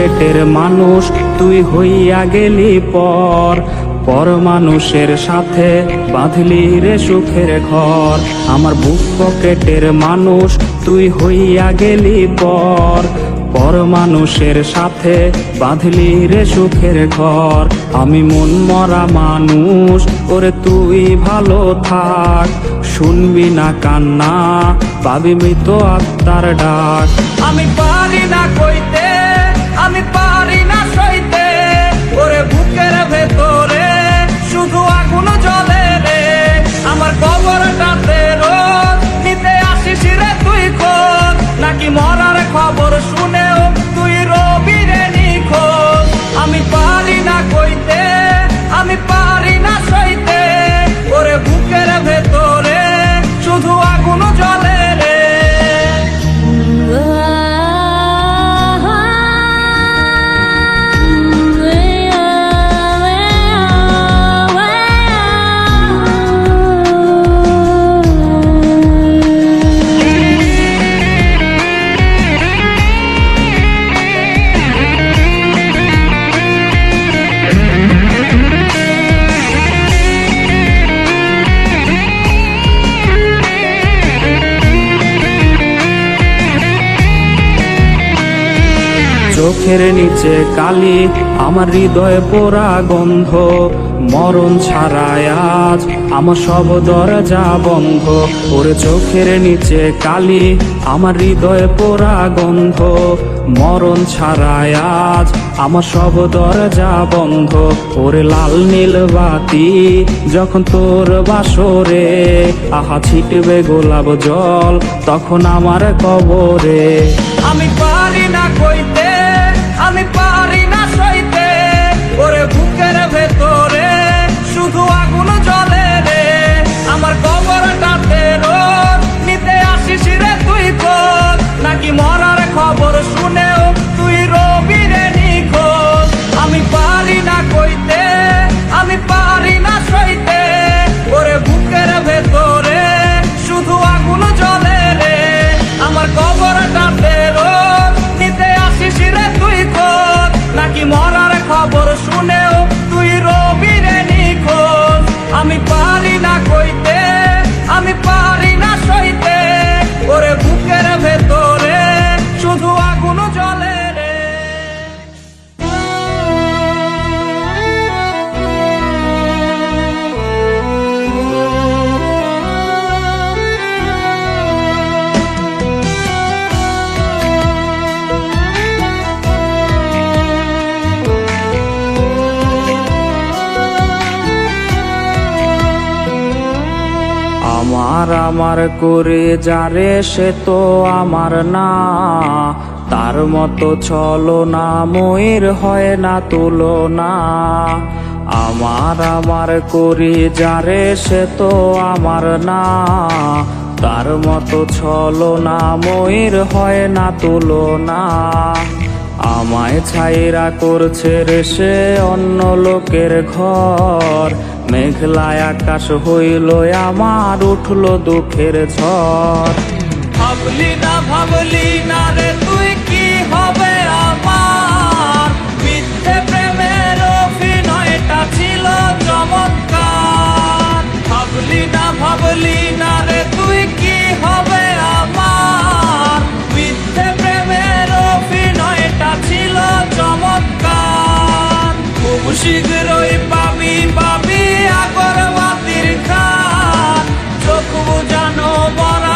পকেটের মানুষ তুই হইয়া গেলি পর, পর মানুষের সাথে বাঁধলি রে সুখের ঘর। আমার বুক পকেটের মানুষ তুই হইয়া গেলি পর, পর মানুষের সাথে বাঁধলি রে সুখের ঘর। আমি মন মরা মানুষ, ওরে তুই ভালো থাক, শুনবি না কান্না, পাবি মৃত আত্মার ডাক। আমি পারি না কইতে, আমি পারি না সইতে, ওরে বুকের ভেতরে শুধু আগুন জ্বলে রে। আমার কবরটাতে রোজ নিতে আসিস রে তুই খোঁজ, নাকি মরার খবর শুনেও তুই রবি রে নিখোঁজ। আমি পারি না কইতে, আমি পারি না সইতে, ওরে বুকের ভেতরে শুধু আগুন জ্বলে রে। চোখের নিচে কালি, আমার হৃদয়ে পোড়া গন্ধ, মরণ ছাড়ায় আজ আমার সব দরজা বন্ধ। ওরে চোখের নিচে কালি, আমার হৃদয়ে পোড়া গন্ধ, মরণ ছাড়ায় আজ আমার সব দরজা বন্ধ। ওরে লাল নীল বাতি যখন তোর বাসরে, আহা ছিটবে গোলাপ জল তখন আমার কবরে। আমি পারি না কইতে, আমি পারি না সইতে, ওরে বুকের ভেতরে শুধু আগুন জ্বলে রে। আমার কবরটাতে রোজ নিতে আসিস রে তুই খোঁজ, নাকি মরার খবর শুনেও তুই রবি রে নিখোঁজ। আমি পারি না কইতে, আমি পারি না সইতে, ওরে বুকের ভেতরে শুধু আগুন জ্বলে রে। আমার কবরটাতে রোজ নিতে আসিস রে তুই খোঁজ, নাকি মরার খবর শুনেও তুই রবি রে নিখোঁজ। আমি পারি না কইতে, আমি পারি না সইতে, ওরে বুকের ভেতরে শুধু আগুন জ্বলে রে। আমার আমার করে যারে সে তো আমার না, তার মতো চলো না ময়ূর হয় না তুলনা। আমার আমার করে যারে সে তো আমার না, তার মতো চলো না ময়ূর হয় না তুলনা। আমায় ছাইরা করছে রে সে অন্য লোকের ঘর, মেঘলায় আকাশ হইল আমার উঠলো দুঃখের ঝড়। ভাবলি না রে তুই কি হবে আমার, মিথ্যে প্রেমের অভিনয়টা ছিল চমৎকার। ভাবলি না রে তুই কি হবে আমার, মিথ্যে প্রেমের অভিনয়টা ছিল চমৎকার। খুব শীঘ্রই পাবি পাবি আগরবাতির খান, চোখ বুঝানো বড়